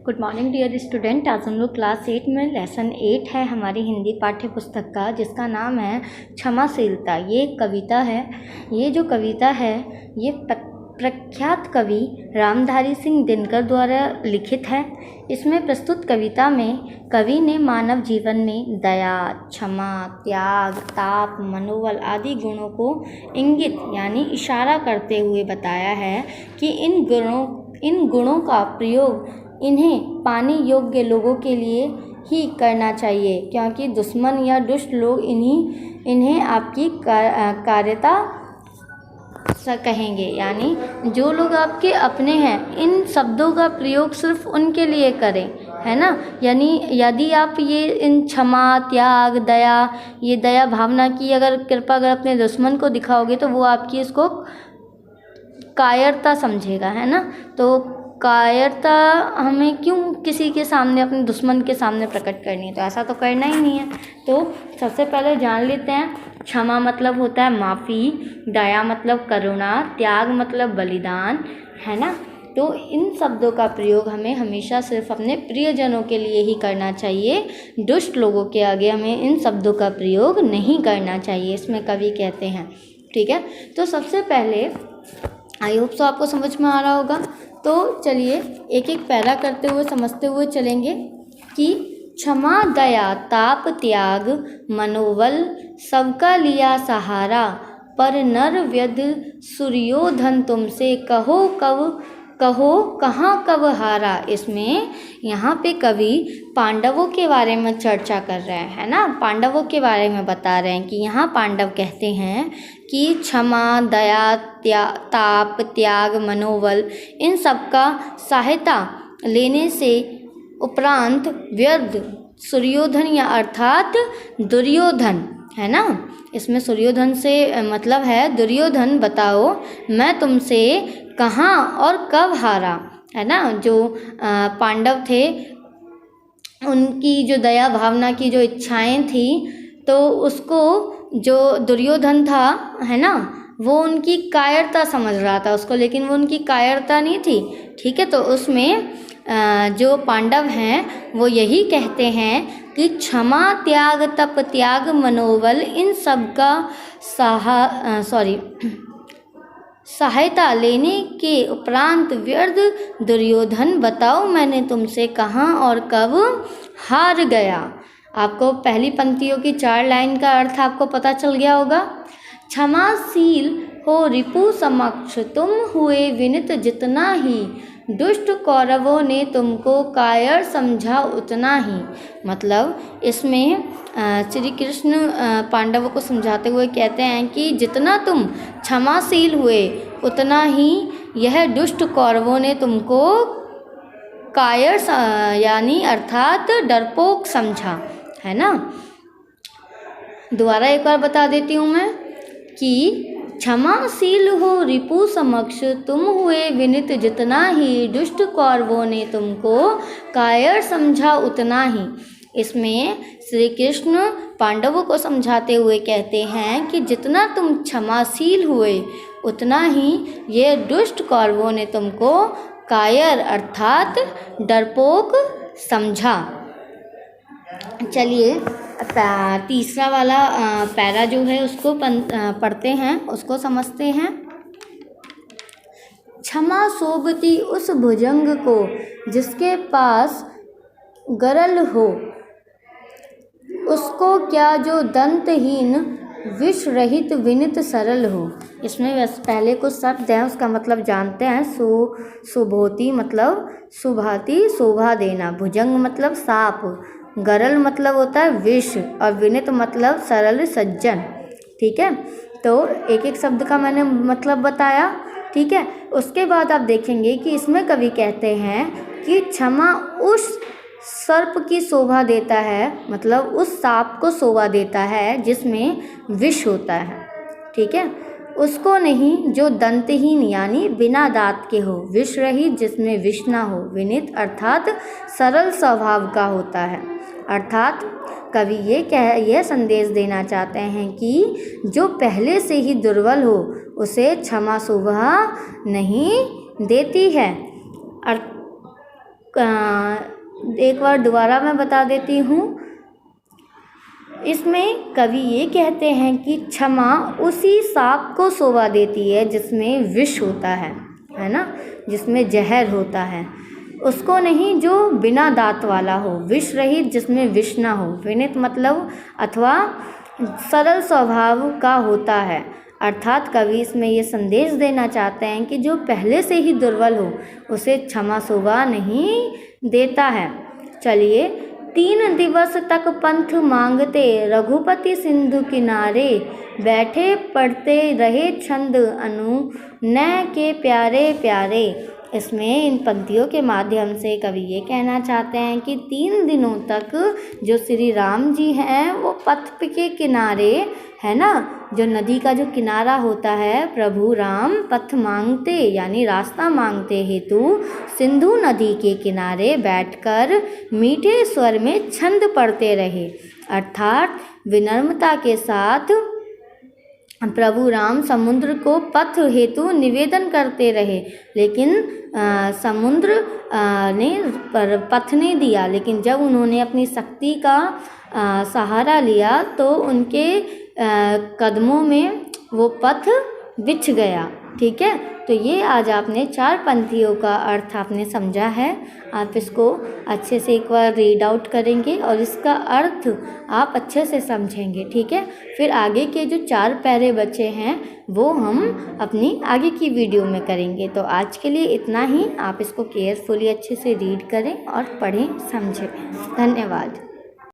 Good morning dear student. आज हम लोग क्लास 8 में लेसन 8 है हमारी हिंदी पाठ्य पुस्तक का, जिसका नाम है क्षमाशीलता। ये एक कविता है। ये जो कविता है ये प्रख्यात कवि रामधारी सिंह दिनकर द्वारा लिखित है। इसमें प्रस्तुत कविता में कवि ने मानव जीवन में दया, क्षमा, त्याग, ताप, मनोबल आदि गुणों को इंगित यानी इशारा करते हुए बताया है कि इन गुणों का प्रयोग इन्हें पाने योग्य लोगों के लिए ही करना चाहिए, क्योंकि दुश्मन या दुष्ट लोग इन्हें आपकी कार्यता कहेंगे। यानी जो लोग आपके अपने हैं, इन शब्दों का प्रयोग सिर्फ उनके लिए करें, है ना। यानी यदि आप ये इन क्षमा, त्याग, दया, ये दया भावना की अगर कृपा अगर अपने दुश्मन को दिखाओगे तो वो आपकी इसको कायरता समझेगा, है ना। तो कायरता हमें क्यों किसी के सामने, अपने दुश्मन के सामने प्रकट करनी है? तो ऐसा तो करना ही नहीं है। तो सबसे पहले जान लेते हैं, क्षमा मतलब होता है माफ़ी, दया मतलब करुणा, त्याग मतलब बलिदान, है ना। तो इन शब्दों का प्रयोग हमें हमेशा सिर्फ अपने प्रियजनों के लिए ही करना चाहिए। दुष्ट लोगों के आगे हमें इन शब्दों का प्रयोग नहीं करना चाहिए, इसमें कवि कहते हैं। ठीक है, तो सबसे पहले आई होप सो आपको समझ में आ रहा होगा। तो चलिए एक एक पैरा करते हुए समझते हुए चलेंगे कि क्षमा, दया, ताप, त्याग, मनोबल सबका लिया सहारा, पर नर व्यद सूर्योधन तुमसे कहो कहाँ कब हारा। इसमें यहाँ पे कवि पांडवों के बारे में चर्चा कर रहे हैं, है ना। पांडवों के बारे में बता रहे हैं कि यहाँ पांडव कहते हैं कि क्षमा, दया, ताप, त्याग, मनोबल इन सब का सहायता लेने से उपरांत व्यर्थ सूर्योधन या अर्थात दुर्योधन, है ना। इसमें सूर्योधन से मतलब है दुर्योधन, बताओ मैं तुमसे कहाँ और कब हारा, है ना। जो पांडव थे उनकी जो दया भावना की जो इच्छाएं थी, तो उसको जो दुर्योधन था, है ना, वो उनकी कायरता समझ रहा था उसको, लेकिन वो उनकी कायरता नहीं थी। ठीक है, तो उसमें जो पांडव हैं वो यही कहते हैं कि क्षमा, त्याग, तप, त्याग, मनोबल इन सब का सहायता लेने के उपरांत व्यर्थ दुर्योधन, बताओ मैंने तुमसे कहाँ और कब हार गया। आपको पहली पंक्तियों की 4 लाइन का अर्थ आपको पता चल गया होगा। क्षमाशील हो रिपु समक्ष, तुम हुए विनित जितना ही, दुष्ट कौरवों ने तुमको कायर समझा उतना ही। मतलब इसमें श्री कृष्ण पांडवों को समझाते हुए कहते हैं कि जितना तुम क्षमाशील हुए उतना ही यह दुष्ट कौरवों ने तुमको कायर यानी अर्थात डरपोक समझा, है ना। दोबारा एक बार बता देती हूँ मैं कि क्षमाशील हो रिपु समक्ष, तुम हुए विनित जितना ही, दुष्ट कौरवों ने तुमको कायर समझा उतना ही। इसमें श्री कृष्ण पांडवों को समझाते हुए कहते हैं कि जितना तुम क्षमाशील हुए उतना ही ये दुष्ट कौरवों ने तुमको कायर अर्थात डरपोक समझा। चलिए तीसरा वाला पैरा जो है उसको पढ़ते हैं, उसको समझते हैं। क्षमा शोभती उस भुजंग को जिसके पास गरल हो, उसको क्या जो दंतहीन विष रहित विनित सरल हो। इसमें बस पहले कुछ शब्द हैं, उसका मतलब जानते हैं। सुभोती मतलब सुभाती, शोभा देना। भुजंग मतलब सांप, गरल मतलब होता है विष, और विनित मतलब सरल सज्जन। ठीक है, तो एक एक शब्द का मैंने मतलब बताया। ठीक है, उसके बाद आप देखेंगे कि इसमें कवि कहते हैं कि क्षमा उस सर्प की शोभा देता है, मतलब उस सांप को शोभा देता है जिसमें विष होता है। ठीक है, उसको नहीं जो दंतहीन यानी बिना दांत के हो, विष रहित जिसमें विष ना हो, विनित अर्थात सरल स्वभाव का होता है। अर्थात कवि यह संदेश देना चाहते हैं कि जो पहले से ही दुर्बल हो उसे क्षमा शोभा नहीं देती है। एक बार दोबारा मैं बता देती हूँ। इसमें कवि ये कहते हैं कि क्षमा उसी साग को शोभा देती है जिसमें विष होता है ना, जिसमें जहर होता है, उसको नहीं जो बिना दांत वाला हो, विष रहित जिसमें विष ना हो, विनित मतलब अथवा सरल स्वभाव का होता है। अर्थात कवि इसमें ये संदेश देना चाहते हैं कि जो पहले से ही दुर्बल हो उसे क्षमा शोभा नहीं देता है। चलिए, 3 दिवस तक पंथ मांगते रघुपति सिंधु किनारे, बैठे पढ़ते रहे छंद अनुनय के प्यारे प्यारे। इसमें इन पंक्तियों के माध्यम से कवि ये कहना चाहते हैं कि 3 दिनों तक जो श्री राम जी हैं वो पथ के किनारे है ना, जो नदी का जो किनारा होता है, प्रभु राम पथ मांगते यानी रास्ता मांगते हेतु सिंधु नदी के किनारे बैठकर मीठे स्वर में छंद पढ़ते रहे। अर्थात विनम्रता के साथ प्रभु राम समुद्र को पथ हेतु निवेदन करते रहे, लेकिन समुद्र ने पथ नहीं दिया। लेकिन जब उन्होंने अपनी शक्ति का सहारा लिया तो उनके कदमों में वो पथ बिछ गया। ठीक है, तो ये आज आपने 4 पंक्तियों का अर्थ आपने समझा है। आप इसको अच्छे से एक बार रीड आउट करेंगे और इसका अर्थ आप अच्छे से समझेंगे। ठीक है, फिर आगे के जो 4 पैरे बचे हैं वो हम अपनी आगे की वीडियो में करेंगे। तो आज के लिए इतना ही। आप इसको केयरफुली अच्छे से रीड करें और पढ़ें, समझें। धन्यवाद।